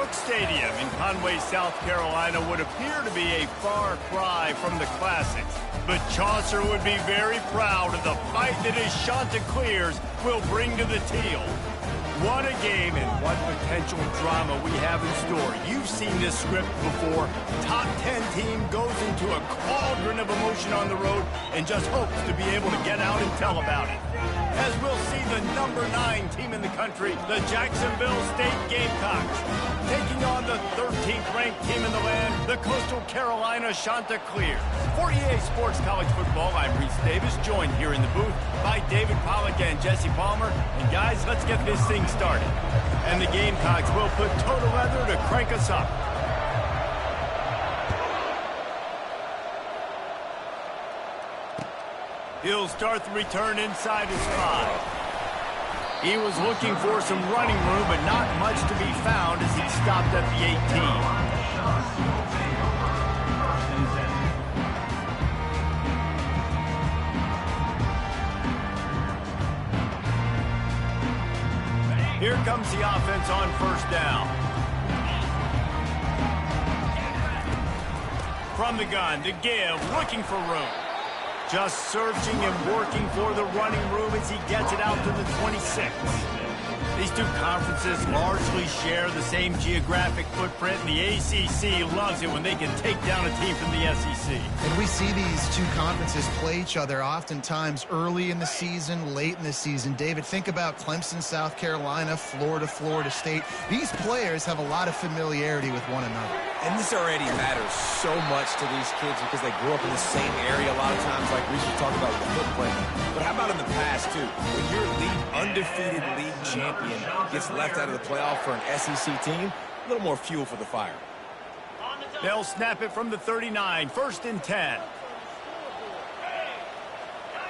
Stadium in Conway, South Carolina would appear to be a far cry from the classics. But Chaucer would be very proud of the fight that his Chanticleers will bring to the teal. What a game and what potential drama we have in store. You've seen this script before. Top 10 team goes into a cauldron of emotion on the road and just hopes to be able to get out and tell about it. As we'll see the number 9 team in the country, the Jacksonville State Gamecocks, taking on the 13th ranked team in the land, the Coastal Carolina Chanticleers. For EA Sports College Football, I'm Reese Davis, joined here in the booth by David Pollack and Jesse Palmer. And guys, let's get this thing started. And the Gamecocks will put total leather to crank us up. He'll start the return inside his 5. He was looking for some running room, but not much to be found as he stopped at the 18. Here comes the offense on first down. From the gun to give, looking for room. Just searching and working for the running room as he gets it out to the 26. These two conferences largely share the same geographic footprint, and the ACC loves it when they can take down a team from the SEC. And we see these two conferences play each other oftentimes early in the season, late in the season. David, think about Clemson, South Carolina, Florida State. These players have a lot of familiarity with one another. And this already matters so much to these kids because they grew up in the same area a lot of times, like Reese was talking about with the footprint. But how about in the past, too? When your undefeated league champion gets left out of the playoff for an SEC team, a little more fuel for the fire. They'll snap it from the 39, 1st and 10.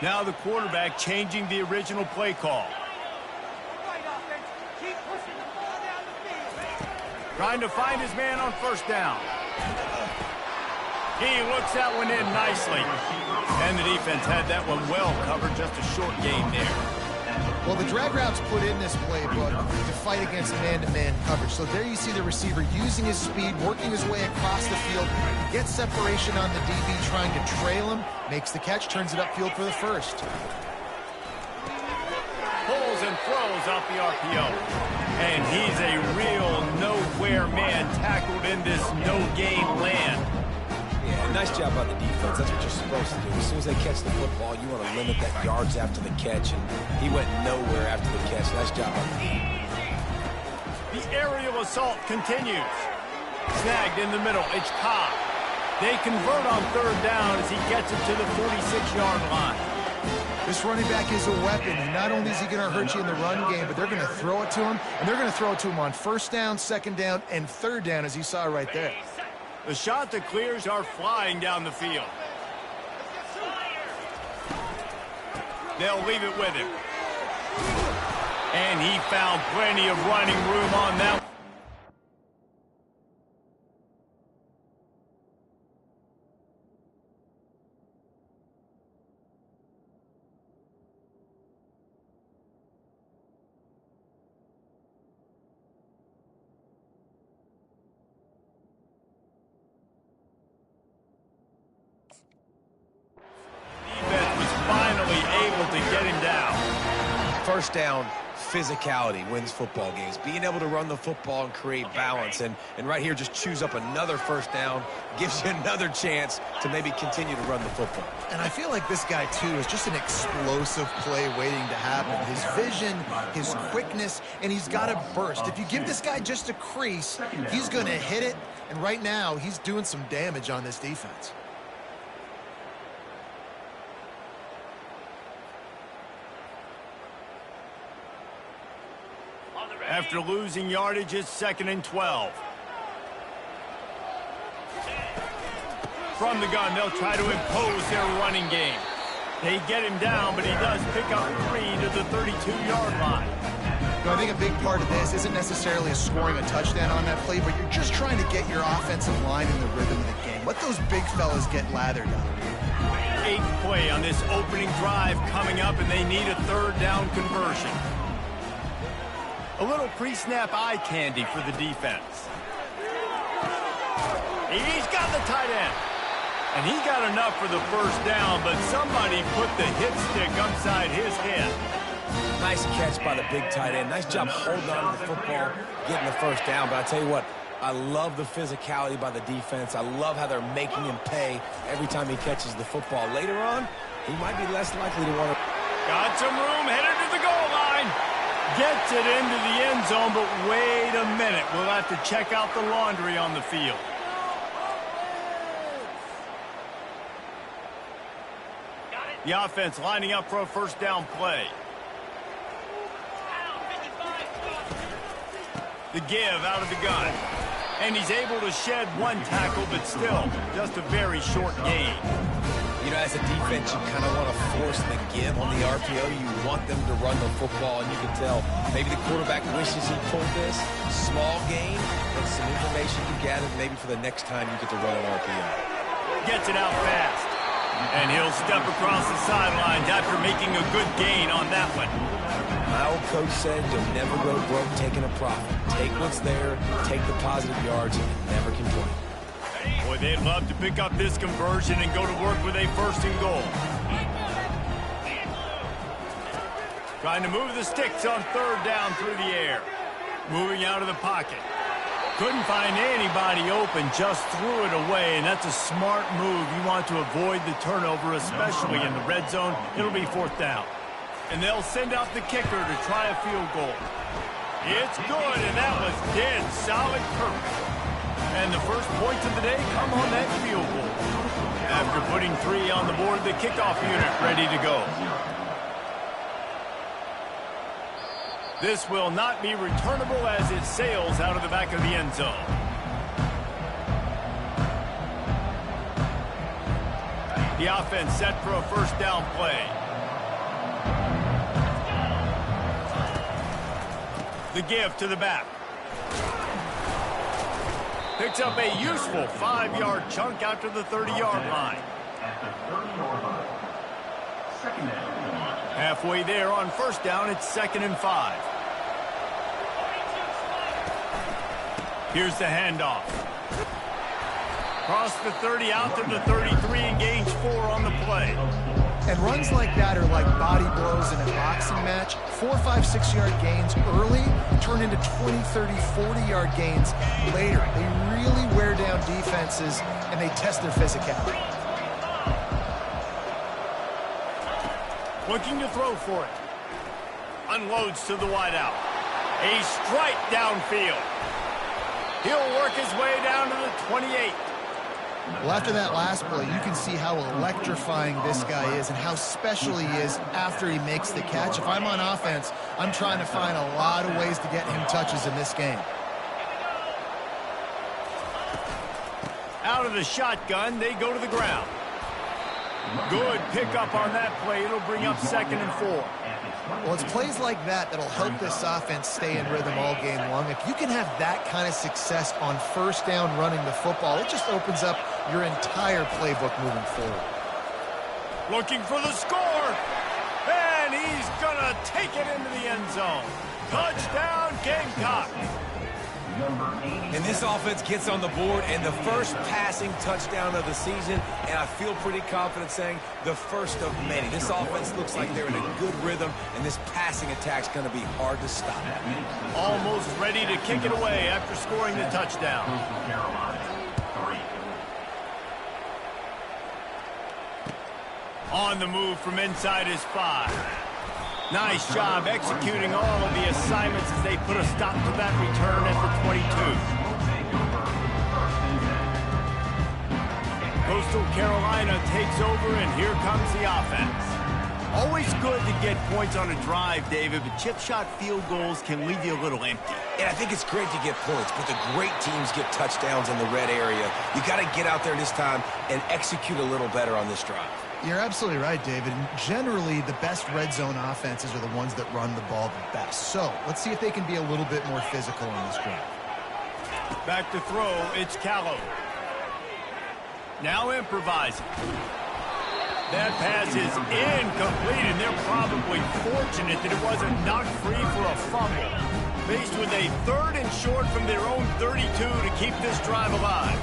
Now the quarterback changing the original play call. Trying to find his man on first down. He looks that one in nicely. And the defense had that one well covered, just a short gain there. Well, the drag routes put in this playbook to fight against man-to-man coverage. So there you see the receiver using his speed, working his way across the field, gets separation on the DB, trying to trail him, makes the catch, turns it upfield for the first. Pulls and throws off the RPO. And he's a real nowhere man tackled in this no-gain land. Yeah, nice job by the defense. That's what you're supposed to do. As soon as they catch the football, you want to limit that yards after the catch, and he went nowhere after the catch. Nice job by the defense. The aerial assault continues. Snagged in the middle. It's Cobb. They convert on third down as he gets it to the 46-yard line. This running back is a weapon, and not only is he going to hurt you in the run game, but they're going to throw it to him, and they're going to throw it to him on first down, second down, and third down, as you saw right there. The Chanticleers are flying down the field. They'll leave it with him. And he found plenty of running room on that. First down, physicality wins football games. Being able to run the football and create balance. And right here, just choose up another first down, gives you another chance to maybe continue to run the football. And I feel like this guy, too, is just an explosive play waiting to happen. His vision, his quickness, and he's got a burst. If you give this guy just a crease, he's going to hit it. And right now, he's doing some damage on this defense. After losing yardage, it's 2nd and 12. From the gun, they'll try to impose their running game. They get him down, but he does pick up 3 to the 32-yard line. I think a big part of this isn't necessarily scoring a touchdown on that play, but you're just trying to get your offensive line in the rhythm of the game. Let those big fellas get lathered up. 8th play on this opening drive coming up, and they need a third down conversion. A little pre-snap eye candy for the defense. He's got the tight end. And he got enough for the first down, but somebody put the hit stick upside his head. Nice catch by the big tight end. Nice job holding on to the football, getting the first down. But I tell you what, I love the physicality by the defense. I love how they're making him pay every time he catches the football. Later on, he might be less likely to want to. Got some room, headed to the goal line. Gets it into the end zone, but wait a minute. We'll have to check out the laundry on the field. The offense lining up for a first down play. The give out of the gun. And he's able to shed one tackle, but still just a very short gain. You know, as a defense, you kind of want to force the give on the RPO. You want them to run the football, and you can tell maybe the quarterback wishes he pulled this. Small gain, but some information you gathered maybe for the next time you get to run an RPO. Gets it out fast. And he'll step across the sidelines after making a good gain on that one. My old coach said you'll never go broke taking a profit. Take what's there, take the positive yards, and never complain. Boy, they'd love to pick up this conversion and go to work with a first and goal. Trying to move the sticks on third down through the air. Moving out of the pocket. Couldn't find anybody open, just threw it away, and that's a smart move. You want to avoid the turnover, especially in the red zone. It'll be fourth down. And they'll send out the kicker to try a field goal. It's good, and that was dead solid perfect. And the first points of the day come on that field goal. After putting 3 on the board, the kickoff unit ready to go. This will not be returnable as it sails out of the back of the end zone. The offense set for a first down play. The give to the back. Picks up a useful 5-yard chunk after the 30-yard line. Halfway there on first down, it's 2nd and 5. Here's the handoff. Cross the 30 out to the 33 and gains 4 on the play. And runs like that are like body blows in a boxing match. 4, 5, 6-yard gains early turn into 20, 30, 40-yard gains later. They really wear down defenses, and they test their physicality. Looking to throw for it. Unloads to the wideout. A strike downfield. He'll work his way down to the 28. Well, after that last play, you can see how electrifying this guy is and how special he is after he makes the catch. If I'm on offense, I'm trying to find a lot of ways to get him touches in this game. Out of the shotgun, they go to the ground. Good pickup on that play. It'll bring up 2nd and 4. Well, it's plays like that that'll help this offense stay in rhythm all game long. If you can have that kind of success on first down running the football, it just opens up your entire playbook moving forward. Looking for the score. And he's going to take it into the end zone. Touchdown, Gamecock. And this offense gets on the board, and the first passing touchdown of the season, and I feel pretty confident saying the first of many. This offense looks like they're in a good rhythm, and this passing attack's going to be hard to stop. Almost ready to kick it away after scoring the touchdown. On the move from inside his 5. Nice job executing all of the assignments as they put a stop to that return at the 22. Coastal Carolina takes over, and here comes the offense. Always good to get points on a drive, David, but chip shot field goals can leave you a little empty. And I think it's great to get points, but the great teams get touchdowns in the red area. You got to get out there this time and execute a little better on this drive. You're absolutely right, David. And generally, the best red zone offenses are the ones that run the ball the best. So let's see if they can be a little bit more physical on this drive. Back to throw, it's Callow. Now improvising. That pass is incomplete, and they're probably fortunate that it wasn't knocked free for a fumble. Faced with a 3rd and short from their own 32 to keep this drive alive.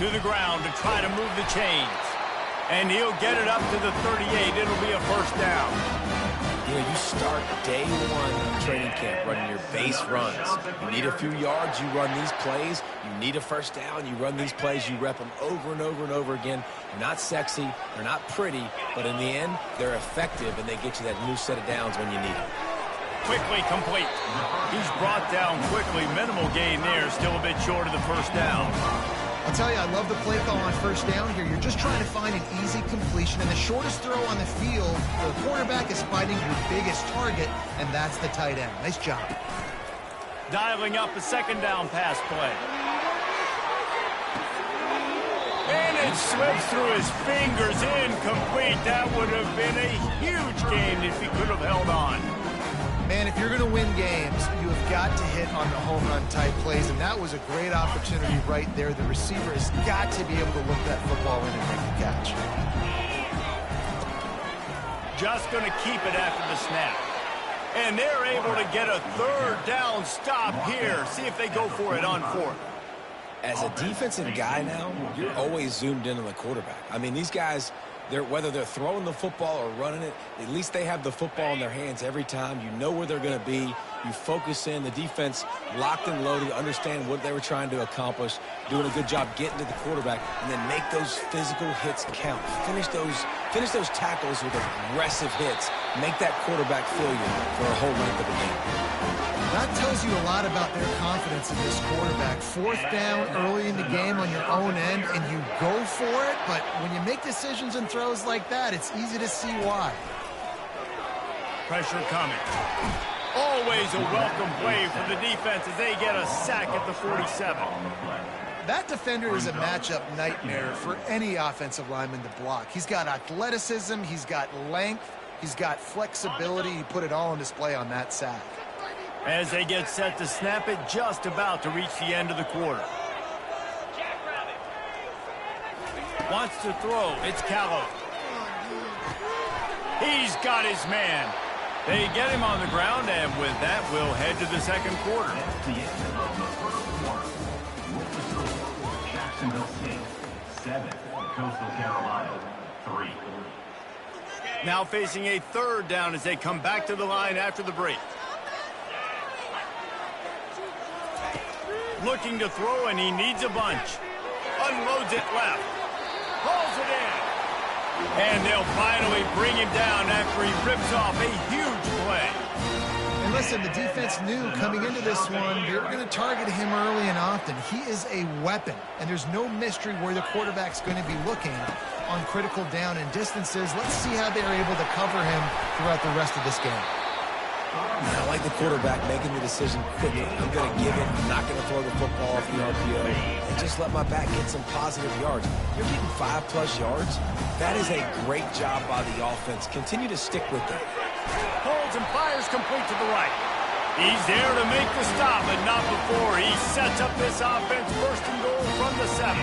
to the ground to try to move the chains. And he'll get it up to the 38. It'll be a first down. You know, you start day one of training camp running your base runs. You need a few yards, you run these plays. You need a first down, you run these plays. You rep them over and over and over again. They're not sexy, they're not pretty, but in the end, they're effective, and they get you that new set of downs when you need them. Quickly complete. He's brought down quickly. Minimal gain there, still a bit short of the first down. I'll tell you, I love the play call on first down here. You're just trying to find an easy completion, and the shortest throw on the field, the quarterback is fighting your biggest target, and that's the tight end. Nice job. Dialing up a second down pass play. And it slips through his fingers, incomplete. That would have been a huge gain if he could have held on. Man, if you're going to win games, you have got to hit on the home run type plays, and that was a great opportunity right there. The receiver has got to be able to look that football in and make the catch. Just going to keep it after the snap. And they're able to get a third down stop here. See if they go for it on fourth. As a defensive guy now, you're always zoomed in on the quarterback. I mean, these guys, whether they're throwing the football or running it, at least they have the football in their hands every time. You know where they're going to be. You focus in. The defense locked and loaded, understand what they were trying to accomplish, doing a good job getting to the quarterback, and then make those physical hits count. Finish those tackles with aggressive hits. Make that quarterback feel you for a whole length of the game. That tells you a lot about their confidence in this quarterback. Fourth down early in the game on your own end, and you go for it, but when you make decisions and throws like that, it's easy to see why. Pressure coming. Always a welcome play for the defense as they get a sack at the 47. That defender is a matchup nightmare for any offensive lineman to block. He's got athleticism, he's got length, he's got flexibility. He put it all on display on that sack. As they get set to snap it, just about to reach the end of the quarter. Wants to throw. It's Callow. He's got his man. They get him on the ground, and with that, we'll head to the second quarter. Jacksonville State, 7. Coastal Carolina, 3. Now facing a third down as they come back to the line after the break. Looking to throw, and he needs a bunch. Unloads it left. Pulls it in. And they'll finally bring him down after he rips off a huge play. And listen, the defense knew coming into this one, they were going to target him early and often. He is a weapon, and there's no mystery where the quarterback's going to be looking on critical down and distances. Let's see how they're able to cover him throughout the rest of this game. I like the quarterback making the decision quickly. I'm going to give it. I'm not going to throw the football off the RPO and just let my back get some positive yards. You're getting 5+ yards. That is a great job by the offense. Continue to stick with that. Holds and fires complete to the right. He's there to make the stop, but not before. He sets up this offense first and goal from the 7.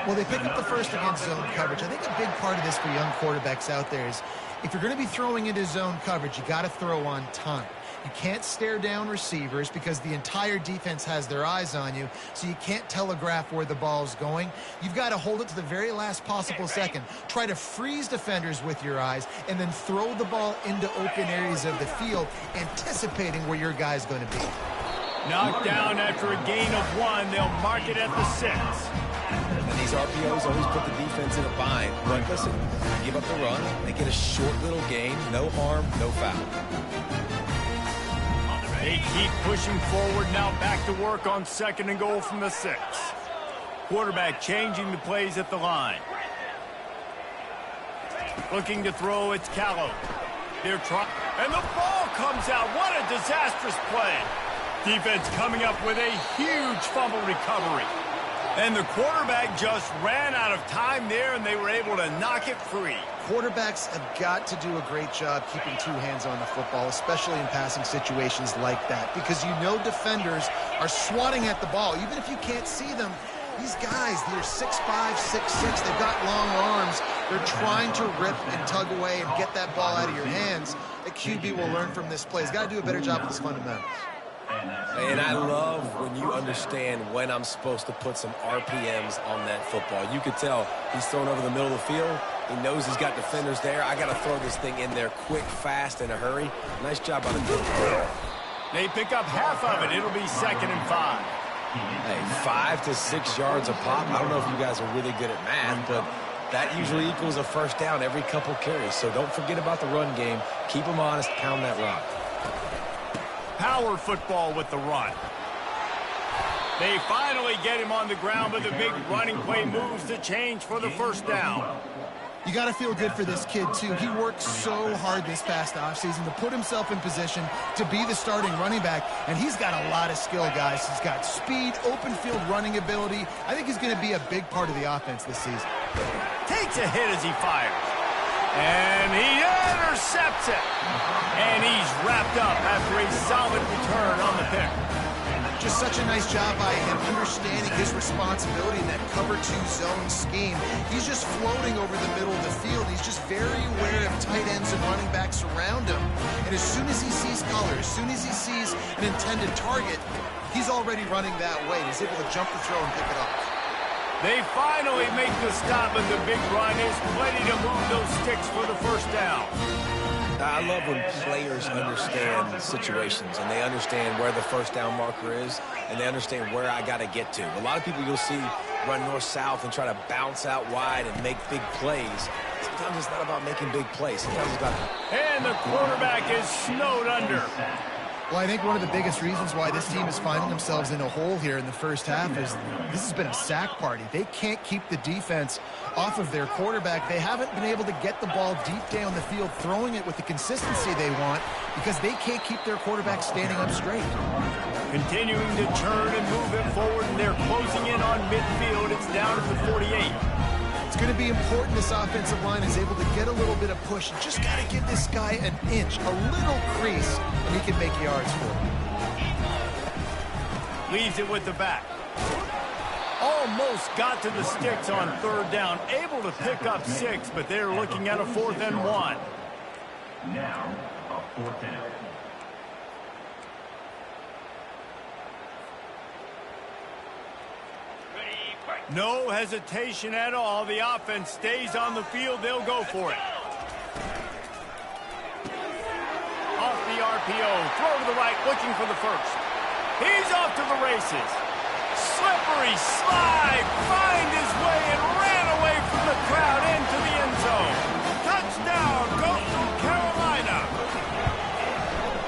Well, they pick up the first against zone coverage. I think a big part of this for young quarterbacks out there is if you're going to be throwing into zone coverage, you got to throw on time. You can't stare down receivers because the entire defense has their eyes on you, so you can't telegraph where the ball's going. You've got to hold it to the very last possible second. Try to freeze defenders with your eyes and then throw the ball into open areas of the field, anticipating where your guy's going to be. Knocked down after a gain of 1. They'll mark it at the 6. And these RPOs always put the defense in a bind. But listen, give up the run. They get a short little gain. No harm, no foul. They keep pushing forward, now back to work on second and goal from the 6. Quarterback changing the plays at the line. Looking to throw, it's Callow. They're trying, and the ball comes out. What a disastrous play. Defense coming up with a huge fumble recovery. And the quarterback just ran out of time there, and they were able to knock it free. Quarterbacks have got to do a great job keeping 2 hands on the football, especially in passing situations like that, because you know defenders are swatting at the ball. Even if you can't see them, these guys, they're 6'5", 6'6", they've got long arms. They're trying to rip and tug away and get that ball out of your hands. A QB will learn from this play. He's got to do a better job with his fundamentals. And I love when you understand when I'm supposed to put some RPMs on that football. You could tell he's thrown over the middle of the field. He knows he's got defenders there. I got to throw this thing in there quick, fast, in a hurry. Nice job by the defense. They pick up half of it. It'll be 2nd and 5. Hey, 5 to 6 yards a pop. I don't know if you guys are really good at math, but that usually equals a first down every couple carries. So don't forget about the run game. Keep them honest. Pound that rock. Power football with the run. They finally get him on the ground, but the big running play moves the change for the first down. You got to feel good for this kid, too. He worked so hard this past offseason to put himself in position to be the starting running back, and he's got a lot of skill, guys. He's got speed, open field running ability. I think he's going to be a big part of the offense this season. Takes a hit as he fires. And he intercepts it. And he's wrapped up after a solid return on the pick. Just such a nice job by him understanding his responsibility in that cover 2 zone scheme. He's just floating over the middle of the field. He's just very aware of tight ends and running backs around him. And as soon as he sees color, as soon as he sees an intended target, he's already running that way. He's able to jump the throw and pick it up. They finally make the stop, and the big run is plenty to move those sticks for the first down. I love when players understand situations and they understand where the first down marker is and they understand where I got to get to. A lot of people you'll see run north-south and try to bounce out wide and make big plays. Sometimes it's not about making big plays. Sometimes it's about... And the quarterback is snowed under. Well, I think one of the biggest reasons why this team is finding themselves in a hole here in the first half is this has been a sack party. They can't keep the defense off of their quarterback. They haven't been able to get the ball deep down the field, throwing it with the consistency they want because they can't keep their quarterback standing up straight. Continuing to churn and move it forward, and they're closing in on midfield. It's down to the 48. It's going to be important this offensive line is able to get a little bit of push. You just got to give this guy an inch, a little crease, and he can make yards for him. Leaves it with the back. Almost got to the sticks on 3rd down. Able to pick up 6, but they're looking at a 4th and 1. Now, a 4th down. No hesitation at all. The offense stays on the field. They'll go for it. Off the RPO. Throw to the right, looking for the first. He's off to the races. Slippery slide. Find his way and ran away from the crowd into the end zone. Touchdown, Costal, Carolina.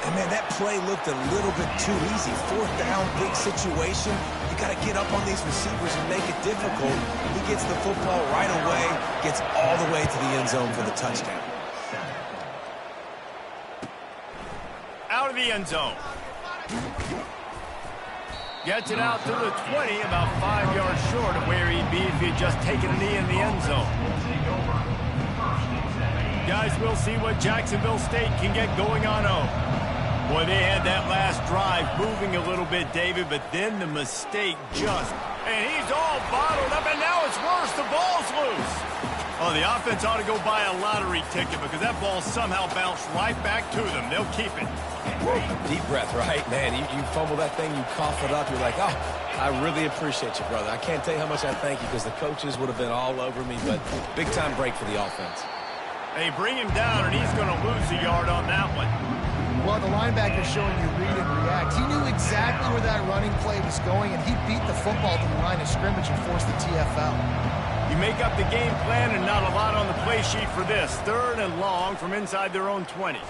And man, that play looked a little bit too easy. 4th down, big situation. You got to get up on these receivers and make it difficult. He gets the football right away, gets all the way to the end zone for the touchdown. Out of the end zone. Gets it out to the 20, about 5 yards short of where he'd be if he'd just taken a knee in the end zone. Guys, we'll see what Jacksonville State can get going on home. Boy, they had that last drive moving a little bit, David, but then the mistake just... And he's all bottled up, and now it's worse. The ball's loose. Oh, the offense ought to go buy a lottery ticket because that ball somehow bounced right back to them. They'll keep it. Deep breath, right? Man, you fumble that thing, you cough it up. You're like, oh, I really appreciate you, brother. I can't tell you how much I thank you because the coaches would have been all over me, but big-time break for the offense. They bring him down, and he's going to lose a yard on that one. Well, the linebacker's showing you read and react. He knew exactly where that running play was going, and he beat the football to the line of scrimmage and forced the TFL. You make up the game plan and not a lot on the play sheet for this. 3rd and long from inside their own 20.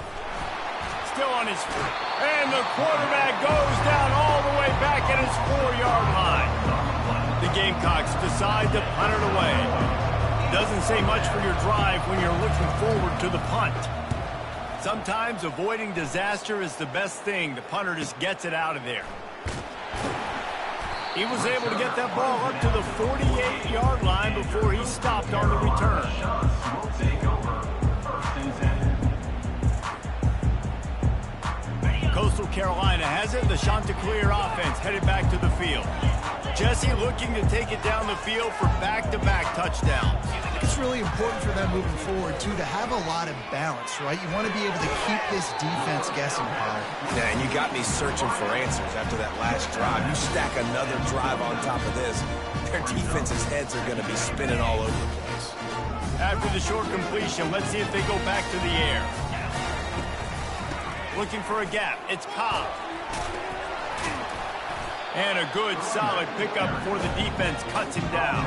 Still on his feet. And the quarterback goes down all the way back at his 4-yard line. The Gamecocks decide to punt it away. Doesn't say much for your drive when you're looking forward to the punt. Sometimes avoiding disaster is the best thing. The punter just gets it out of there. He was able to get that ball up to the 48-yard line before he stopped on the return. Coastal Carolina has it. The Chanticleer offense headed back to the field. Jesse looking to take it down the field for back-to-back touchdowns. It's really important for them moving forward, too, to have a lot of balance, right? You want to be able to keep this defense guessing, Power. Yeah, and you got me searching for answers after that last drive. You stack another drive on top of this, their defense's heads are going to be spinning all over the place. After the short completion, let's see if they go back to the air. Looking for a gap. It's Cobb. And a good, solid pickup before the defense cuts him down.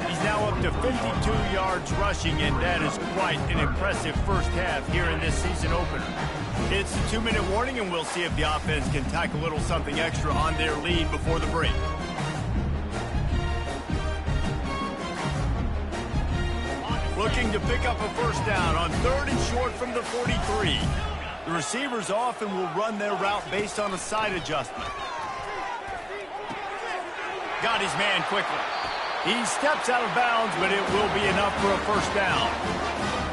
He's now up to 52 yards rushing, and that is quite an impressive first half here in this season opener. It's a 2-minute warning, and we'll see if the offense can tack a little something extra on their lead before the break. Looking to pick up a first down on 3rd and short from the 43. The receivers often will run their route based on a side adjustment. Got his man quickly. He steps out of bounds, but it will be enough for a first down.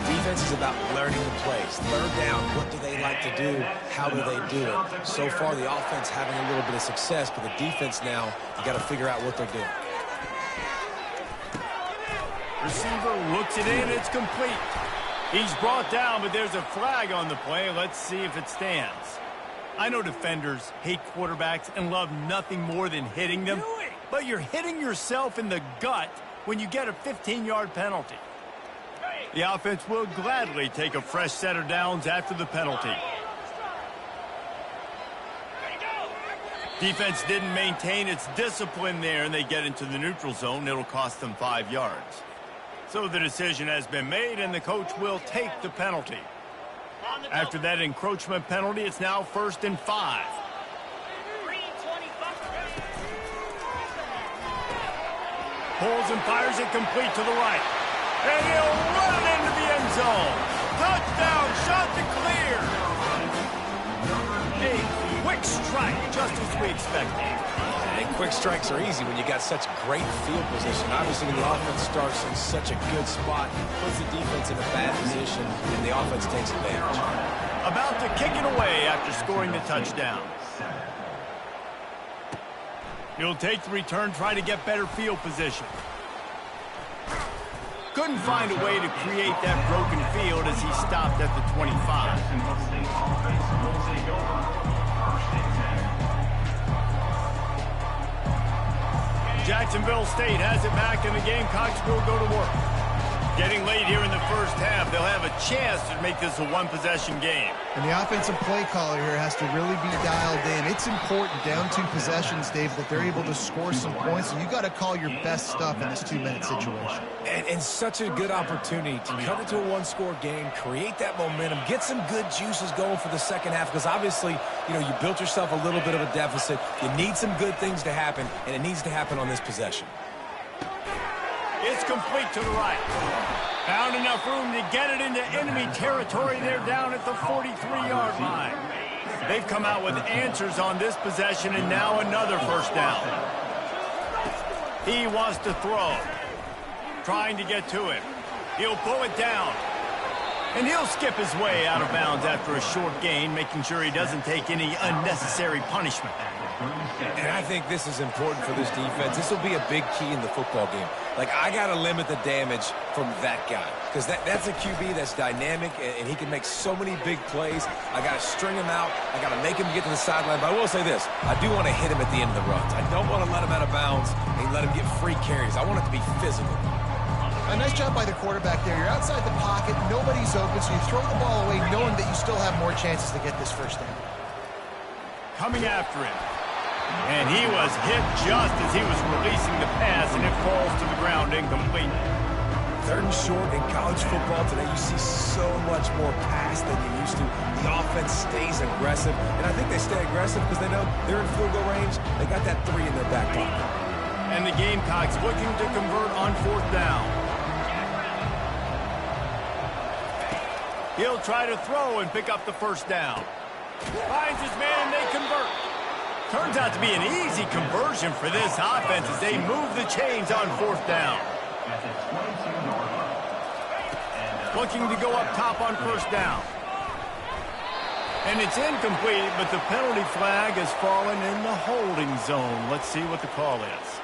Defense is about learning the plays. 3rd down, what do they like to do? How do they do it? So far, the offense having a little bit of success, but the defense now, you got to figure out what they're doing. Receiver looks it in. It's complete. He's brought down, but there's a flag on the play. Let's see if it stands. I know defenders hate quarterbacks and love nothing more than hitting them. But you're hitting yourself in the gut when you get a 15-yard penalty. The offense will gladly take a fresh set of downs after the penalty. Defense didn't maintain its discipline there, and they get into the neutral zone. It'll cost them 5 yards. So the decision has been made, and the coach will take the penalty. After that encroachment penalty, it's now 1st and 5. Pulls and fires it complete to the right. And he'll run it into the end zone. Touchdown, shot to clear. A quick strike, just as we expected. And quick strikes are easy when you got such great field position. Obviously, when the offense starts in such a good spot, puts the defense in a bad position, and the offense takes advantage. About to kick it away after scoring the touchdown. He'll take the return, try to get better field position. Couldn't find a way to create that broken field as he stopped at the 25. Jacksonville State has it back, and the Gamecocks will go to work. Getting late here in the first half, they'll have a chance to make this a one-possession game. And the offensive play caller here has to really be dialed in. It's important down 2 possessions, Dave, that they're able to score some points. And you got to call your best stuff in this 2-minute situation. And such a good opportunity to cut it to a 1-score game, create that momentum, get some good juices going for the second half. Because obviously, you know, you built yourself a little bit of a deficit. You need some good things to happen, and it needs to happen on this possession. It's complete to the right. Found enough room to get it into enemy territory. They're down at the 43-yard line. They've come out with answers on this possession, and now another first down. He wants to throw. Trying to get to him. He'll pull it down. And he'll skip his way out of bounds after a short gain, making sure he doesn't take any unnecessary punishment. And I think this is important for this defense. This will be a big key in the football game. Like, I got to limit the damage from that guy. Because that's a QB that's dynamic, and he can make so many big plays. I got to string him out. I got to make him get to the sideline. But I will say this. I do want to hit him at the end of the runs. I don't want to let him out of bounds and let him get free carries. I want it to be physical. A nice job by the quarterback there. You're outside the pocket. Nobody's open, so you throw the ball away knowing that you still have more chances to get this first down. Coming after him. And he was hit just as he was releasing the pass, and it falls to the ground incomplete. 3rd and short in college football today, you see so much more pass than you used to. The offense stays aggressive, and I think they stay aggressive because they know they're in field goal range. They got that 3 in their back pocket. And the Gamecocks looking to convert on 4th down. He'll try to throw and pick up the first down. Finds his man, and they convert. Turns out to be an easy conversion for this offense as they move the chains on 4th down. Looking to go up top on 1st down. And it's incomplete, but the penalty flag has fallen in the holding zone. Let's see what the call is.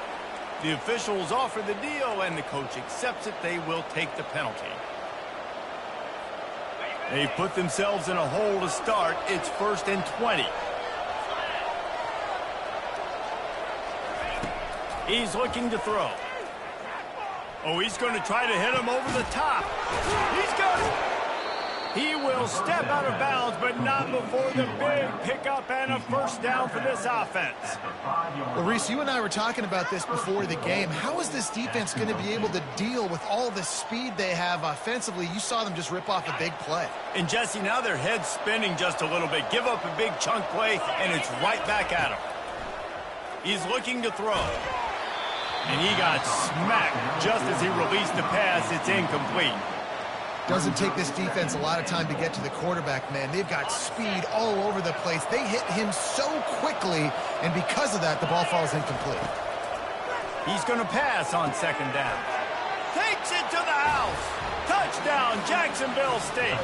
The officials offer the deal, and the coach accepts it. They will take the penalty. They put themselves in a hole to start. It's 1st and 20. He's looking to throw. Oh, he's going to try to hit him over the top. He's got it. He will step out of bounds, but not before the big pickup and a first down for this offense. Well, Reese, you and I were talking about this before the game. How is this defense going to be able to deal with all the speed they have offensively? You saw them just rip off a big play. And, Jesse, now their head's spinning just a little bit. Give up a big chunk play, and it's right back at him. He's looking to throw. And he got smacked just as he released the pass. It's incomplete. Doesn't take this defense a lot of time to get to the quarterback, man. They've got speed all over the place. They hit him so quickly, and because of that, the ball falls incomplete. He's going to pass on 2nd down. Takes it to the house. Touchdown, Jacksonville State.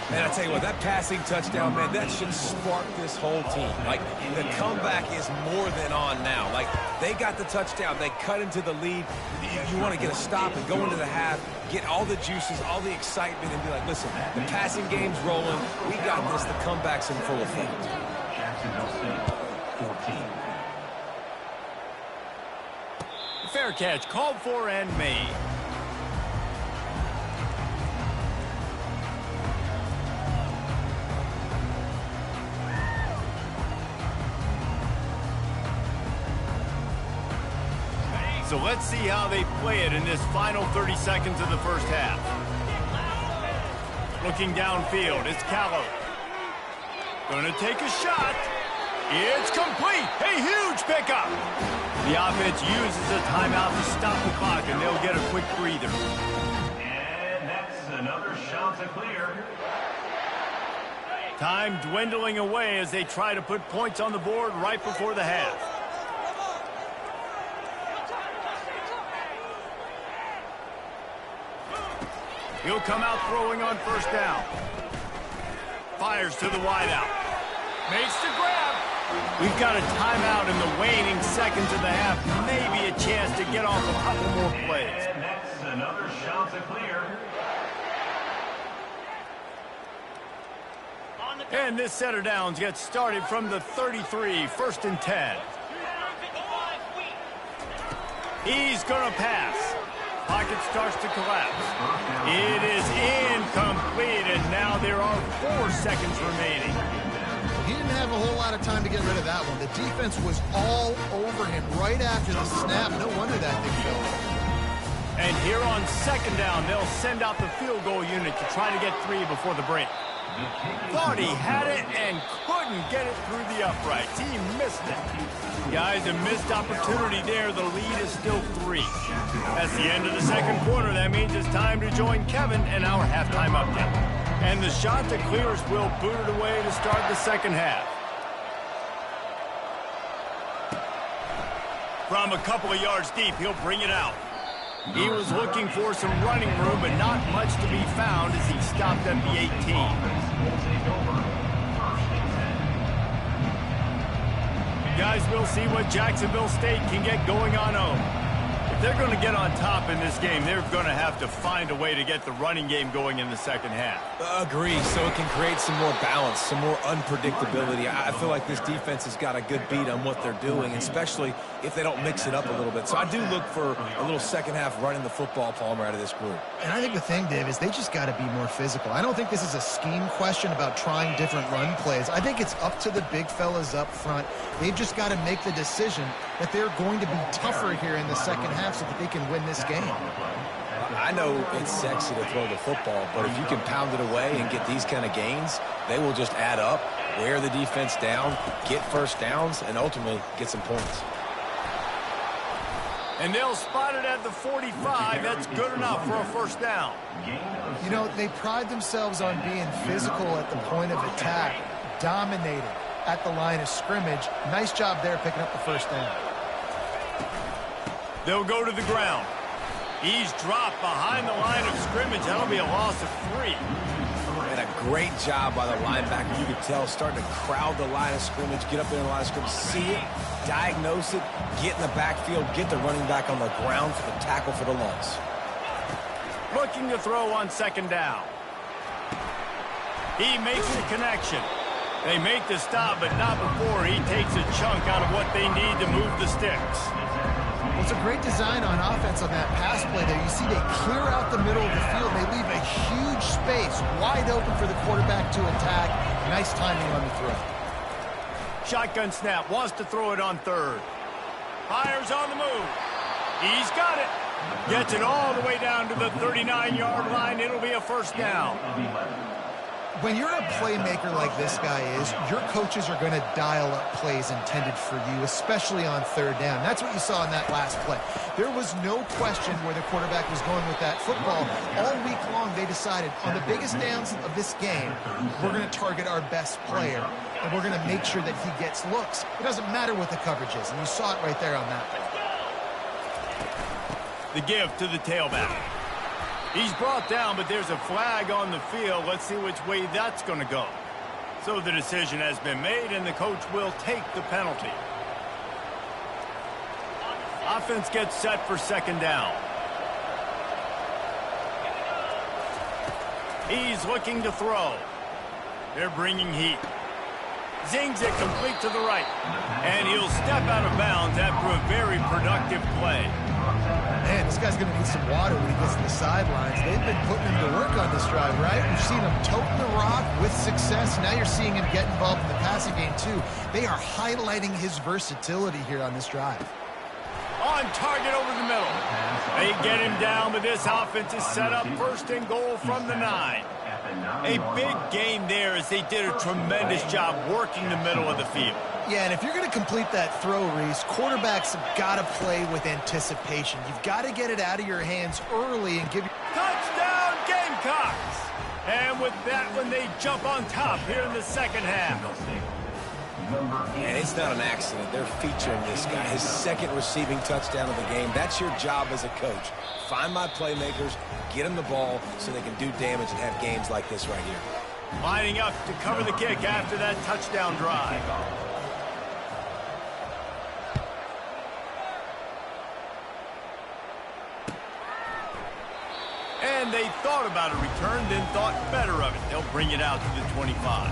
Man, I tell you what, that passing touchdown, man, that should spark this whole team. Like, the comeback is more than on now. Like, they got the touchdown. They cut into the lead. You want to get a stop and go into the half, get all the juices, all the excitement, and be like, listen, the passing game's rolling. We got this. The comeback's in full effect. Jacksonville State, 14. Fair catch, called for and made. So let's see how they play it in this final 30 seconds of the first half. Looking downfield, it's Callow. Gonna take a shot. It's complete. A huge pickup. The offense uses a timeout to stop the clock, and they'll get a quick breather. And that's another shot to clear. Time dwindling away as they try to put points on the board right before the half. He'll come out throwing on 1st down. Fires to the wideout. Makes the grab. We've got a timeout in the waning seconds of the half. Maybe a chance to get off a couple more plays. And that's another shot to clear. And this set of downs gets started from the 33, 1st and 10. He's going to pass. Pocket starts to collapse. It is incomplete, and now there are 4 seconds remaining. He didn't have a whole lot of time to get rid of that one. The defense was all over him right after the snap. No wonder that thing fell. And here on 2nd down, they'll send out the field goal unit to try to get 3 before the break. Thought he had it and couldn't get it through the uprights. He missed it. Guys, a missed opportunity there. The lead is still 3. That's the end of the 2nd quarter. That means it's time to join Kevin and our halftime update. And the shot to clears will boot it away to start the 2nd half. From a couple of yards deep, he'll bring it out. He was looking for some running room, but not much to be found as he stopped at the 18. Guys, we'll see what Jacksonville State can get going on home. If they're going to get on top in this game, they're going to have to find a way to get the running game going in the 2nd half. Agree, so it can create some more balance, some more unpredictability. I feel like this defense has got a good beat on what they're doing, especially if they don't mix it up a little bit. So I do look for a little 2nd half running the football, Palmer, out of this group. And I think the thing, Dave, is they just got to be more physical. I don't think this is a scheme question about trying different run plays. I think it's up to the big fellas up front. They've just got to make the decision that they're going to be tougher here in the 2nd half so that they can win this game. I know it's sexy to throw the football, but if you can pound it away and get these kind of gains, they will just add up, wear the defense down, get 1st downs, and ultimately get some points. And they'll spot it at the 45. That's good enough for a 1st down. You know, they pride themselves on being physical at the point of attack, dominating at the line of scrimmage. Nice job there picking up the 1st down. They'll go to the ground. He's dropped behind the line of scrimmage. That'll be a loss of 3. And a great job by the linebacker. You could tell, starting to crowd the line of scrimmage, get up there in the line of scrimmage, see it, diagnose it, get in the backfield, get the running back on the ground for the tackle for the loss. Looking to throw on second down. He makes the connection. They make the stop, but not before he takes a chunk out of what they need to move the sticks. Well, it's a great design on offense on that pass play there. You see they clear out the middle of the field. They leave a huge space wide open for the quarterback to attack. Nice timing on the throw. Shotgun snap, wants to throw it on third. Fires on the move. He's got it. Gets it all the way down to the 39-yard line. It'll be a first down. When you're a playmaker like this guy is, your coaches are going to dial up plays intended for you, especially on third down. That's what you saw in that last play. There was no question where the quarterback was going with that football. All week long, they decided on the biggest downs of this game, we're going to target our best player, and we're going to make sure that he gets looks. It doesn't matter what the coverage is, and you saw it right there on that play. The give to the tailback. He's brought down, but there's a flag on the field. Let's see which way that's going to go. So the decision has been made, and the coach will take the penalty. Offense gets set for second down. He's looking to throw. They're bringing heat. Zings it complete to the right. And he'll step out of bounds after a very productive play. Man, this guy's going to need some water when he gets to the sidelines. They've been putting him to work on this drive, right? We've seen him toting the rock with success. Now you're seeing him get involved in the passing game, too. They are highlighting his versatility here on this drive. On target over the middle. They get him down, but this offense is set up first and goal from the 9. A big gain there as they did a tremendous job working the middle of the field. Yeah, and if you're going to complete that throw, Reese, quarterbacks have got to play with anticipation. You've got to get it out of your hands early and give you... Touchdown, Gamecocks! And with that one, they jump on top here in the second half. And it's not an accident. They're featuring this guy. His second receiving touchdown of the game. That's your job as a coach. Find my playmakers, get them the ball so they can do damage and have games like this right here. Lining up to cover the kick after that touchdown drive. And they thought about a return, then thought better of it. They'll bring it out to the 25.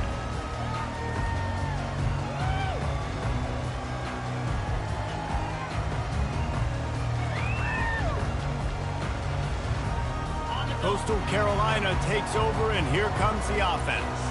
Coastal Carolina takes over, and here comes the offense.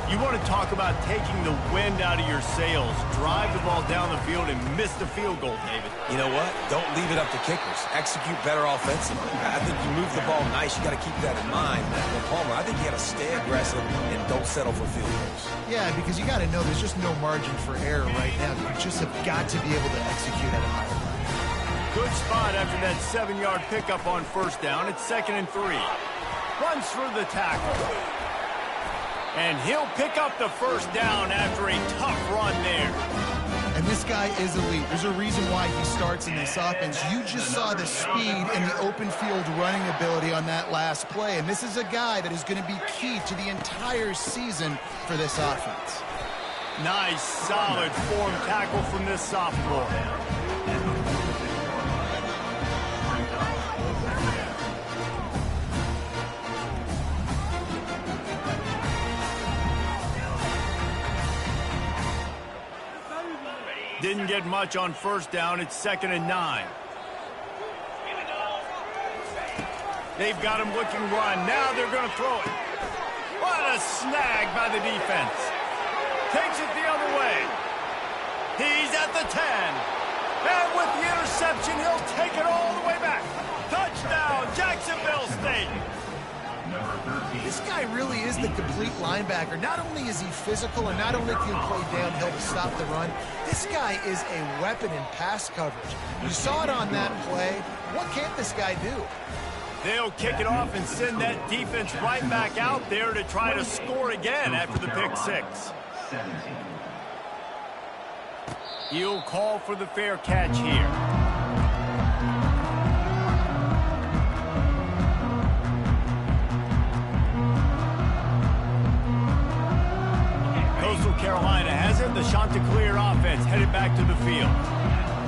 You want to talk about taking the wind out of your sails. Drive the ball down the field and miss the field goal, David. You know what? Don't leave it up to kickers. Execute better offensively. I think you move the ball nice. You got to keep that in mind. But Palmer, I think you got to stay aggressive and don't settle for field goals. Yeah, because you got to know there's just no margin for error right now. You just have got to be able to execute at a higher level. Good spot after that 7-yard pickup on first down. It's 2nd and 3. Runs through the tackle. And he'll pick up the first down after a tough run there. And this guy is elite. There's a reason why he starts in this offense. You just saw the speed and the open field running ability on that last play. And this is a guy that is going to be key to the entire season for this offense. Nice, solid form tackle from this sophomore. Didn't get much on first down. It's 2nd and 9. They've got him looking run. Now they're going to throw it. What a snag by the defense. Takes it the other way. He's at the 10. And with the interception, he'll take it all the way back. Touchdown, Jacksonville State. This guy really is the complete linebacker. Not only is he physical and not only can he play downhill to stop the run, this guy is a weapon in pass coverage. You saw it on that play. What can't this guy do? They'll kick it off and send that defense right back out there to try to score again after the pick 6. He'll call for the fair catch here. Chanticleer offense headed back to the field.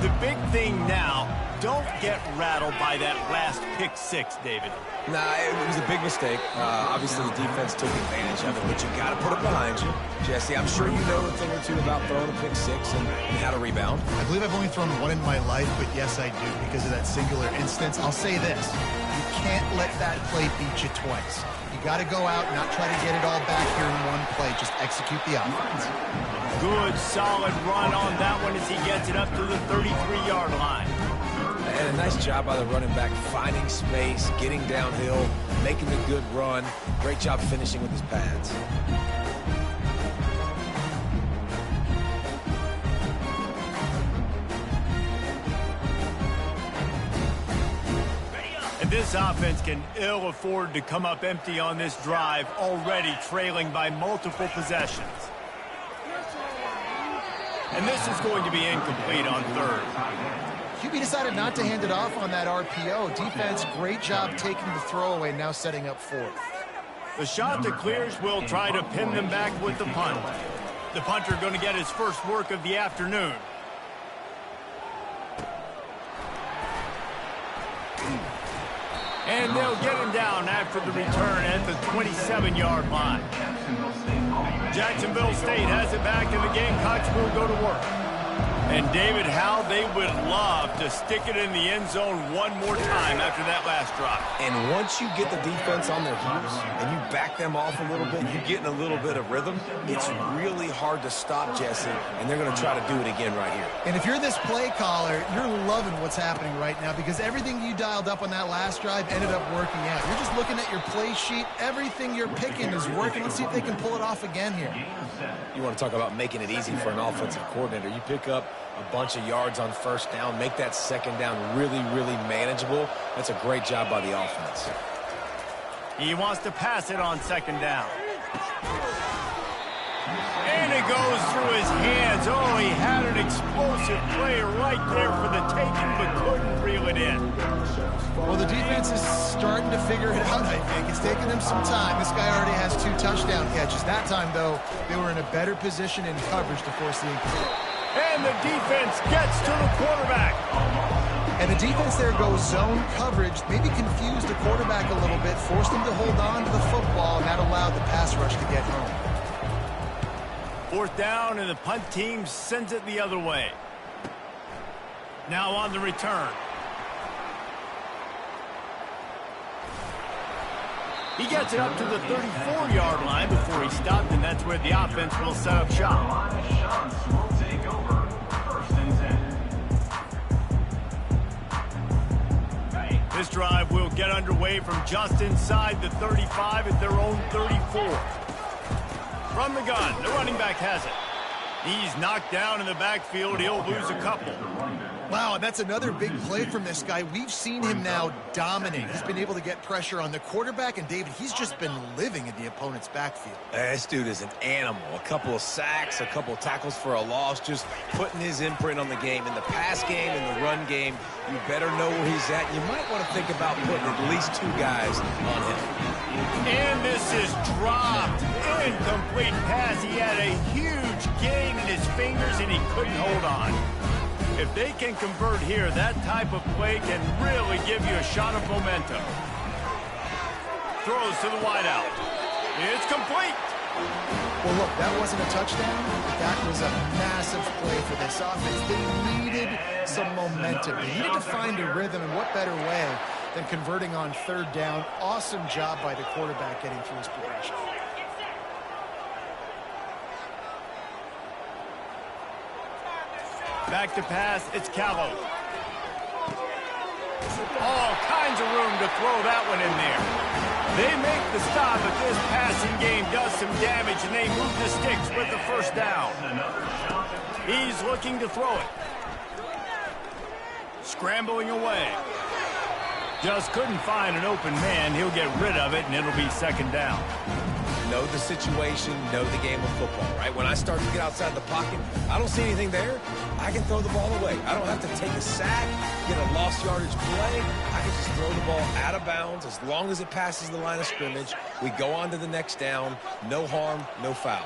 The big thing now, don't get rattled by that last pick six, David. Nah, it was a big mistake. Obviously, the defense took advantage of it, but you got to put it behind you. Jesse, I'm sure you know a thing or two about throwing a pick six and how to rebound. I believe I've only thrown one in my life, but yes, I do, because of that singular instance. I'll say this. You can't let that play beat you twice. You got to go out and not try to get it all back here in one play. Just execute the offense. Good, solid run on that one as he gets it up to the 33-yard line. And a nice job by the running back, finding space, getting downhill, making a good run. Great job finishing with his pads. And this offense can ill afford to come up empty on this drive, already trailing by multiple possessions. And this is going to be incomplete on third. QB decided not to hand it off on that RPO. Defense, great job taking the throwaway, now setting up fourth. The Chanticleers will try to pin them back with the punt. The punter going to get his first work of the afternoon. And they'll get him down after the return at the 27-yard line. Jacksonville State has it back, and the Gamecocks will go to work. And, David, how they would love to stick it in the end zone one more time after that last drive. And once you get the defense on their heels and you back them off a little bit, you get in a little bit of rhythm, it's really hard to stop, Jesse, and they're going to try to do it again right here. And if you're this play caller, you're loving what's happening right now because everything you dialed up on that last drive ended up working out. You're just looking at your play sheet. Everything you're picking is working. Let's see if they can pull it off again here. You want to talk about making it easy for an offensive coordinator. You pick up a bunch of yards on first down, make that second down really, really manageable. That's a great job by the offense. He wants to pass it on second down. And it goes through his hands. Oh, he had an explosive play right there for the taking, but couldn't reel it in. Well, the defense is starting to figure it out, I think. It's taking them some time. This guy already has 2 touchdown catches. That time, though, they were in a better position in coverage to force the incomplete. And the defense gets to the quarterback. And the defense there goes zone coverage, maybe confused the quarterback a little bit, forced him to hold on to the football, and that allowed the pass rush to get home. Fourth down, and the punt team sends it the other way. Now on the return. He gets it up to the 34-yard line before he stopped, and that's where the offense will set up shop. This drive will get underway from just inside the 35 at their own 34. From the gun, the running back has it. He's knocked down in the backfield. He'll lose a couple. Wow, that's another big play from this guy. We've seen him now dominate. He's been able to get pressure on the quarterback, and David, he's just been living in the opponent's backfield. This dude is an animal. A couple of sacks, a couple of tackles for a loss, just putting his imprint on the game. In the pass game, in the run game, you better know where he's at. You might want to think about putting at least 2 guys on him. And this is dropped. Incomplete pass. He had a huge gain in his fingers, and he couldn't hold on. If they can convert here, that type of play can really give you a shot of momentum. Throws to the wideout. It's complete. Well, look, that wasn't a touchdown, but that was a massive play for this offense. They needed some momentum. They needed to find a rhythm, and what better way than converting on third down. Awesome job by the quarterback getting through his progression. Back to pass, it's Callow. All kinds of room to throw that one in there. They make the stop, but this passing game does some damage, and they move the sticks with the first down. He's looking to throw it. Scrambling away. Just couldn't find an open man. He'll get rid of it, and it'll be second down. Know the situation, know the game of football, right? When I start to get outside the pocket, I don't see anything there. I can throw the ball away. I don't have to take a sack, get a lost yardage play. I can just throw the ball out of bounds as long as it passes the line of scrimmage. We go on to the next down. No harm, no foul.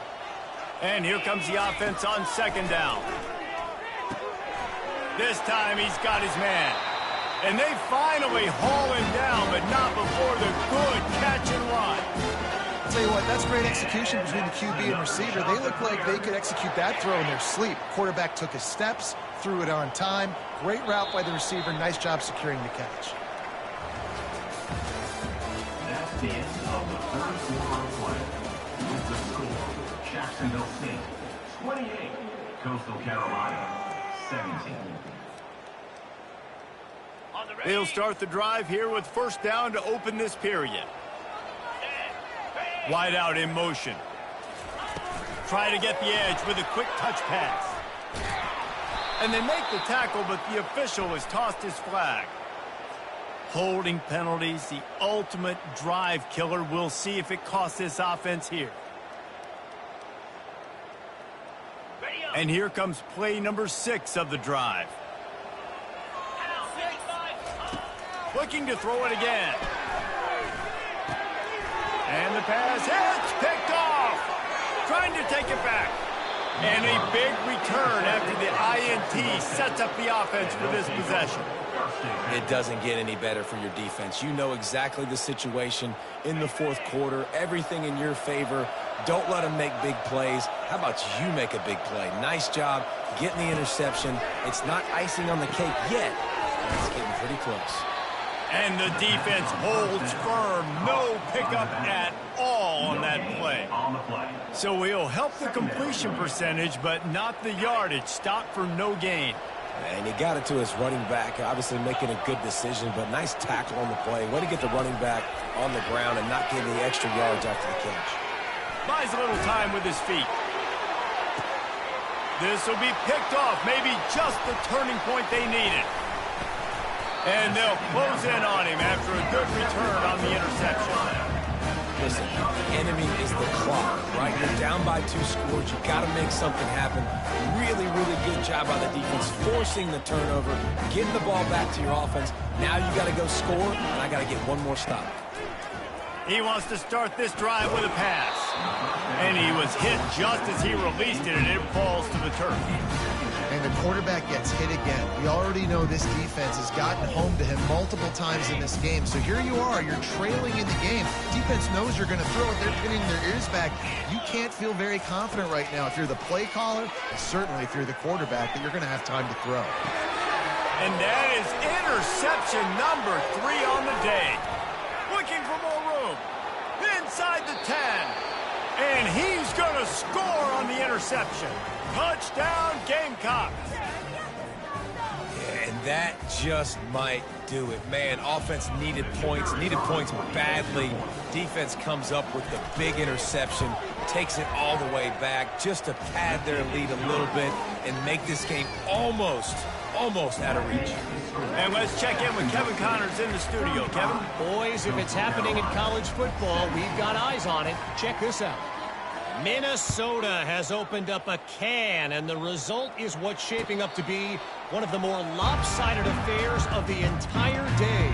And here comes the offense on second down. This time he's got his man. And they finally haul him down, but not before the good catch and run. I'll tell you what, that's great execution between the QB and receiver. They look like they could execute that throw in their sleep. Quarterback took his steps, threw it on time. Great route by the receiver. Nice job securing the catch. That's the end of the third quarter of play. With the score, Jacksonville State 28, Coastal Carolina 17. They'll start the drive here with first down to open this period. Wide out in motion. Try to get the edge with a quick touch pass. And they make the tackle, but the official has tossed his flag. Holding penalties, the ultimate drive killer. We'll see if it costs this offense here. And here comes play number 6 of the drive. Looking to throw it again. And the pass hits, picked off. Trying to take it back. And a big return after the INT sets up the offense for this possession. It doesn't get any better for your defense. You know exactly the situation in the fourth quarter. Everything in your favor. Don't let them make big plays. How about you make a big play? Nice job getting the interception. It's not icing on the cake yet. It's getting pretty close. And the defense holds firm. No pickup at all on that play. So he'll help the completion percentage, but not the yardage. Stop for no gain. And he got it to his running back, obviously making a good decision, but nice tackle on the play. Way to get the running back on the ground and not getting the extra yards after the catch. Buys a little time with his feet. This will be picked off. Maybe just the turning point they needed. And they'll close in on him after a good return on the interception. Listen, the enemy is the clock, right? You're down by 2 scores. You got to make something happen. Really, really good job by the defense, forcing the turnover, getting the ball back to your offense. Now you got to go score, and I got to get one more stop. He wants to start this drive with a pass. And he was hit just as he released it, and it falls to the turf. And the quarterback gets hit again. We already know this defense has gotten home to him multiple times in this game. So here you are, you're trailing in the game. Defense knows you're going to throw it. They're pinning their ears back. You can't feel very confident right now if you're the play caller, and certainly if you're the quarterback, that you're going to have time to throw. And that is interception number 3 on the day. Looking for more room. Inside the 10. And he's going to score on the interception. Touchdown, Gamecocks. And that just might do it. Man, offense needed points badly. Defense comes up with the big interception, takes it all the way back just to pad their lead a little bit and make this game almost out of reach. And let's check in with Kevin Connors in the studio. Kevin? Boys, if it's happening in college football, we've got eyes on it. Check this out. Minnesota has opened up a can, and the result is what's shaping up to be one of the more lopsided affairs of the entire day.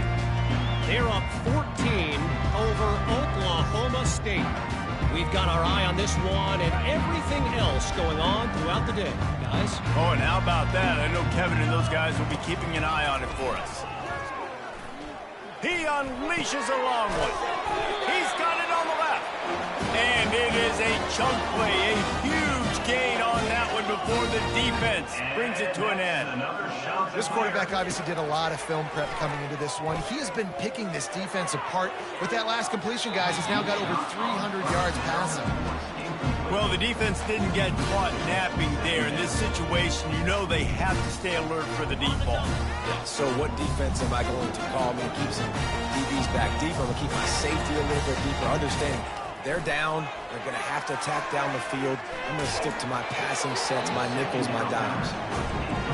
They're up 14 over Oklahoma State. We've got our eye on this one and everything else going on throughout the day, guys. Oh, and how about that? I know Kevin and those guys will be keeping an eye on it for us. He unleashes a long one. He's got it on the left. And it is a chunk play, a huge gain on that one before the defense brings it to an end. This quarterback obviously did a lot of film prep coming into this one. He has been picking this defense apart. With that last completion, guys, he's now got over 300 yards passing. Well, the defense didn't get caught napping there. In this situation, you know they have to stay alert for the deep ball. Yeah, so what defense am I going to call? I'm going to keep some DBs back deeper. I'm going to keep my safety a little bit deeper, understanding they're down. They're going to have to attack down the field. I'm going to stick to my passing sets, my nickels, my dimes.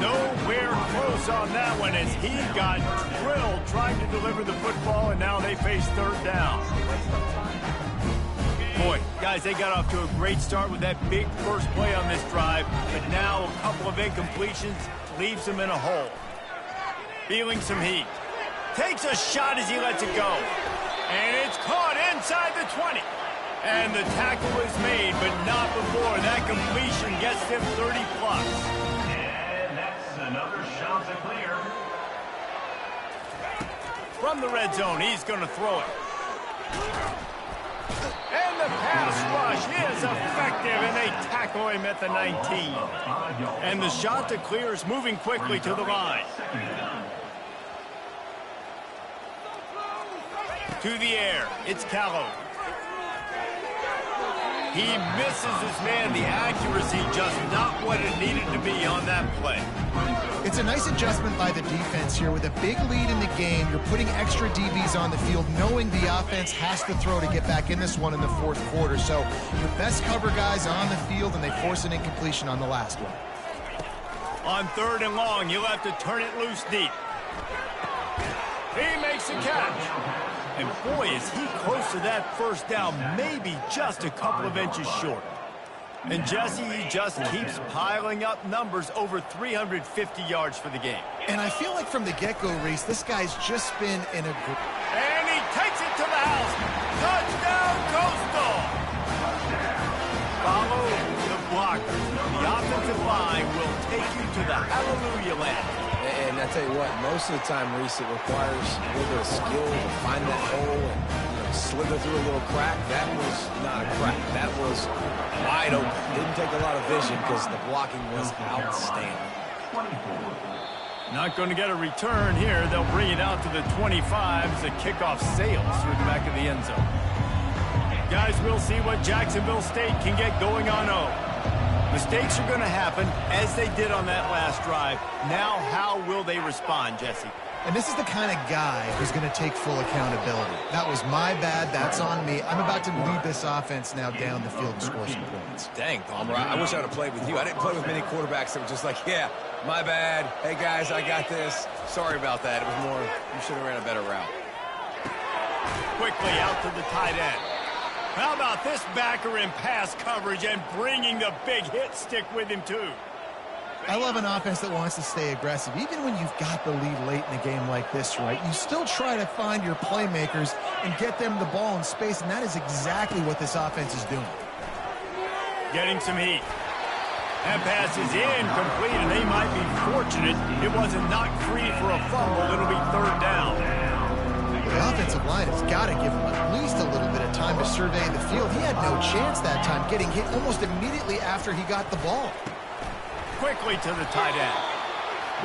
Nowhere close on that one as he got drilled trying to deliver the football, and now they face third down. Boy, guys, they got off to a great start with that big first play on this drive, but now a couple of incompletions leaves them in a hole. Feeling some heat. Takes a shot as he lets it go. And it's caught inside the 20. And the tackle is made, but not before that completion gets them 30+. And that's another shot to clear. From the red zone, he's going to throw it. And the pass rush is effective, and they tackle him at the 19. And the shot to clear is moving quickly to the line. To the air, it's Callow. He misses his man. The accuracy just not what it needed to be on that play. It's a nice adjustment by the defense here. With a big lead in the game, you're putting extra DBs on the field, knowing the offense has to throw to get back in this one in the fourth quarter. So your best cover guys on the field, and they force an incompletion on the last one. On 3rd and long, you'll have to turn it loose deep. He makes the catch. And boy, is he close to that first down, maybe just a couple of inches short. And Jesse, he just keeps piling up numbers, over 350 yards for the game. And I feel like from the get-go, Reese, this guy's just been in a... And he takes it to the house. Touchdown, Costal. Follow the blocker. The offensive line will take you to the hallelujah land. And I tell you what, most of the time, Reese, it requires a little bit of skill to find that hole and slither through a little crack. That was not a crack. That was wide open. Didn't take a lot of vision because the blocking was outstanding. Not going to get a return here. They'll bring it out to the 25 as the kickoff sails through the back of the end zone. Guys, we'll see what Jacksonville State can get going on 0. Mistakes are going to happen, as they did on that last drive. Now, how will they respond, Jesse? And this is the kind of guy who's going to take full accountability. That was my bad. That's on me. I'm about to lead this offense now down the field and score some points. Dang, Palmer, I wish I would have played with you. I didn't play with many quarterbacks that were just like, yeah, my bad. Hey, guys, I got this. Sorry about that. It was more, you should have ran a better route. Quickly out to the tight end. How about this backer in pass coverage and bringing the big hit stick with him, too? I love an offense that wants to stay aggressive. Even when you've got the lead late in a game like this, right, you still try to find your playmakers and get them the ball in space, and that is exactly what this offense is doing. Getting some heat. That pass is incomplete, and they might be fortunate it wasn't knocked free for a fumble. It'll be 3rd down. The offensive line has got to give him at least a little bit of time to survey the field. He had no chance that time, getting hit almost immediately after he got the ball. Quickly to the tight end.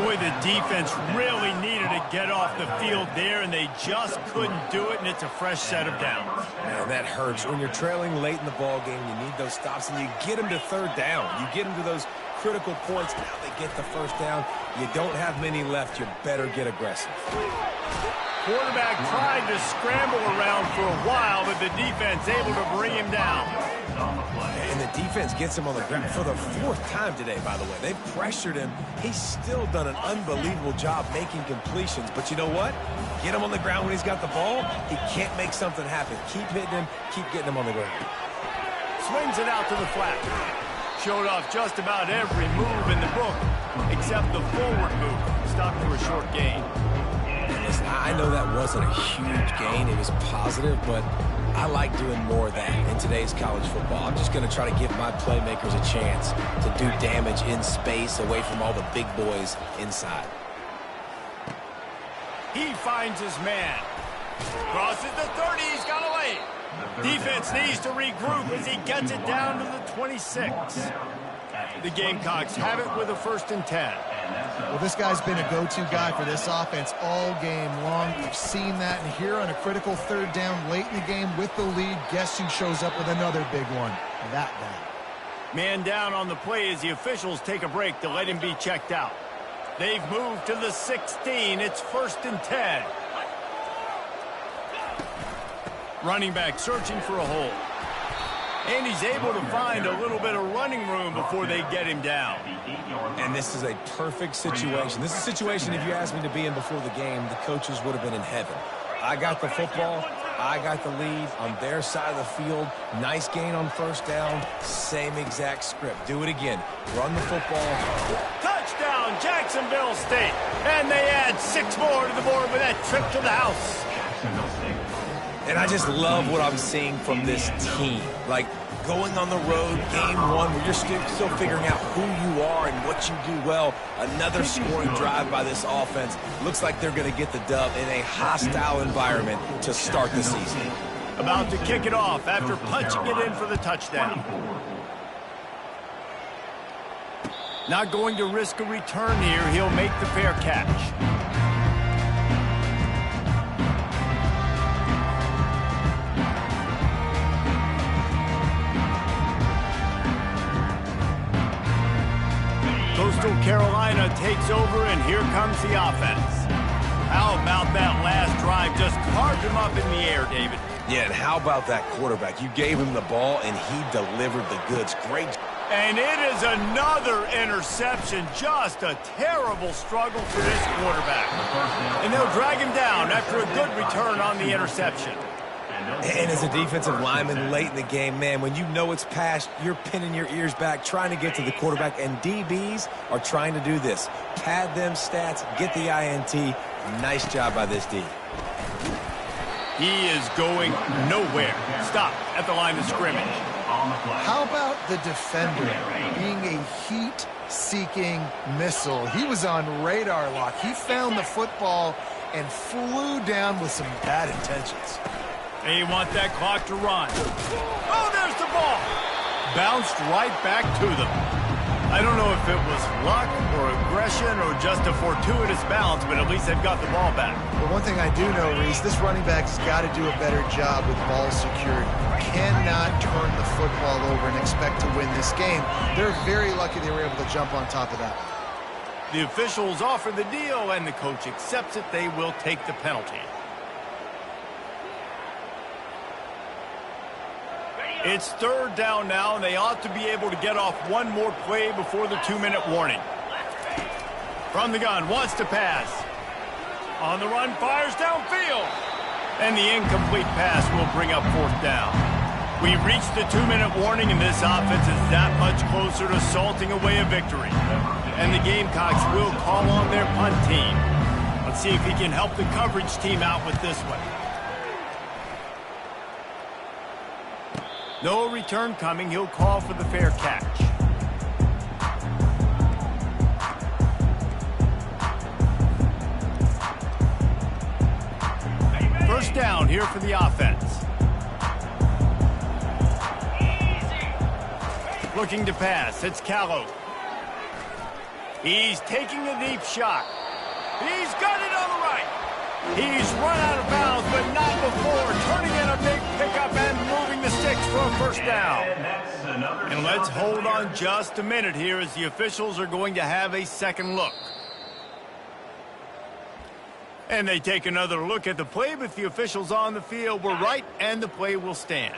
Boy, the defense really needed to get off the field there, and they just couldn't do it, and it's a fresh set of downs. Man, that hurts. When you're trailing late in the ball game, you need those stops, and you get them to 3rd down. You get them to those critical points. Now they get the 1st down. You don't have many left. You better get aggressive. Quarterback tried to scramble around for a while, but the defense able to bring him down. And the defense gets him on the ground for the 4th time today, by the way. They've pressured him. He's still done an unbelievable job making completions. But you know what? Get him on the ground when he's got the ball. He can't make something happen. Keep hitting him. Keep getting him on the ground. Swings it out to the flat. Showed off just about every move in the book, except the forward move. Stopped for a short gain. I know that wasn't a huge gain. It was positive, but I like doing more of that in today's college football. I'm just going to try to give my playmakers a chance to do damage in space away from all the big boys inside. He finds his man. Crosses the 30. He's got a lane. Defense needs to regroup as he gets it down to the 26. The Gamecocks have it with a 1st and 10. Well, this guy's been a go-to guy for this offense all game long. We've seen that, and here on a critical 3rd down late in the game with the lead, guess who shows up with another big one? That guy. Man down on the play as the officials take a break to let him be checked out. They've moved to the 16. It's 1st and 10. Running back searching for a hole. And he's able to find a little bit of running room before they get him down. And this is a perfect situation. This is a situation, if you asked me to be in before the game, the coaches would have been in heaven. I got the football. I got the lead on their side of the field. Nice gain on 1st down. Same exact script. Do it again. Run the football. Touchdown, Jacksonville State. And they add 6 more to the board with that trip to the house. And I just love what I'm seeing from this team. Like, going on the road, game one, where you're still figuring out who you are and what you do well. Another scoring drive by this offense. Looks like they're going to get the dub in a hostile environment to start the season. About to kick it off after punching it in for the touchdown. Not going to risk a return here. He'll make the fair catch. Coastal Carolina takes over, and here comes the offense. How about that last drive? Just carved him up in the air, David. Yeah, and how about that quarterback? You gave him the ball, and he delivered the goods. Great. And it is another interception. Just a terrible struggle for this quarterback. And they'll drag him down after a good return on the interception. And as a defensive lineman late in the game, man, when you know it's past, you're pinning your ears back, trying to get to the quarterback, and DBs are trying to do this. Pad them stats, get the INT. Nice job by this D. He is going nowhere. Stop at the line of scrimmage. How about the defender being a heat-seeking missile? He was on radar lock. He found the football and flew down with some bad intentions. They want that clock to run. Oh, there's the ball. Bounced right back to them. I don't know if it was luck or aggression or just a fortuitous bounce, but at least they've got the ball back. But one thing I do know, Reese, this running back's got to do a better job with ball security. Cannot turn the football over and expect to win this game. They're very lucky they were able to jump on top of that. The officials offer the deal, and the coach accepts it. They will take the penalty. It's third down now, and they ought to be able to get off one more play before the 2-minute warning. From the gun, wants to pass. On the run, fires downfield. And the incomplete pass will bring up fourth down. We've reached the 2-minute warning, and this offense is that much closer to salting away a victory. And the Gamecocks will call on their punt team. Let's see if he can help the coverage team out with this one. No return coming. He'll call for the fair catch. First down here for the offense. Looking to pass. It's Callow. He's taking a deep shot. He's got it on the right. He's run out of bounds, but not before turning in a big pickup and moving the sticks for a first down. And let's hold on just a minute here as the officials are going to have a second look. And they take another look at the play, but the officials on the field were right, and the play will stand.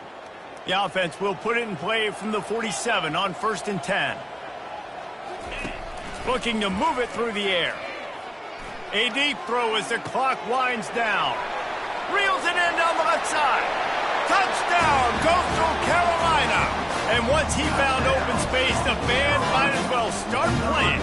The offense will put it in play from the 47 on 1st and 10. Looking to move it through the air. A deep throw as the clock winds down. Reels it in down the left side. Touchdown, Coastal Carolina. And once he found open space, the band might as well start playing.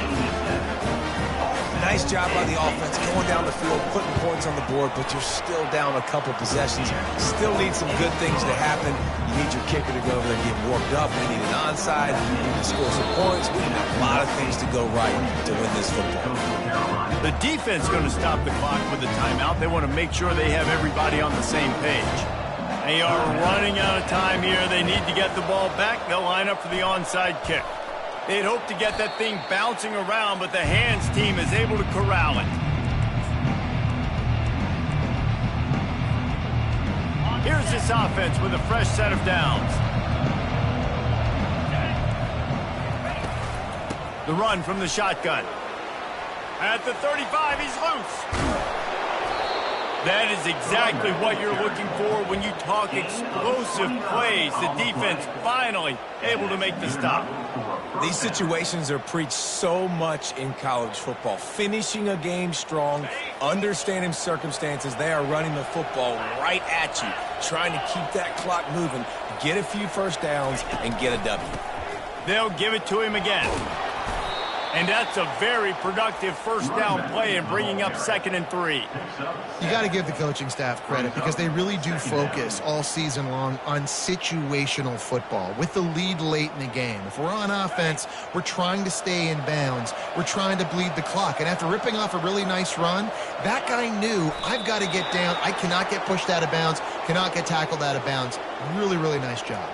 Nice job by the offense, going down the field, putting points on the board, but you're still down a couple possessions. Still need some good things to happen. You need your kicker to go over there and get warmed up. We need an onside. We need to score some points. We need a lot of things to go right to win this football. The defense is going to stop the clock with a timeout. They want to make sure they have everybody on the same page. They are running out of time here. They need to get the ball back. They'll line up for the onside kick. They'd hope to get that thing bouncing around, but the hands team is able to corral it. Here's this offense with a fresh set of downs. The run from the shotgun. At the 35, he's loose. That is exactly what you're looking for when you talk explosive plays. The defense finally able to make the stop. These situations are preached so much in college football. Finishing a game strong, understanding circumstances. They are running the football right at you, trying to keep that clock moving, get a few first downs, and get a W. They'll give it to him again. And that's a very productive first down play in bringing up 2nd and 3. You got to give the coaching staff credit because they really do focus all season long on situational football with the lead late in the game. If we're on offense, we're trying to stay in bounds. We're trying to bleed the clock. And after ripping off a really nice run, that guy knew, I've got to get down. I cannot get pushed out of bounds, cannot get tackled out of bounds. Really, really nice job.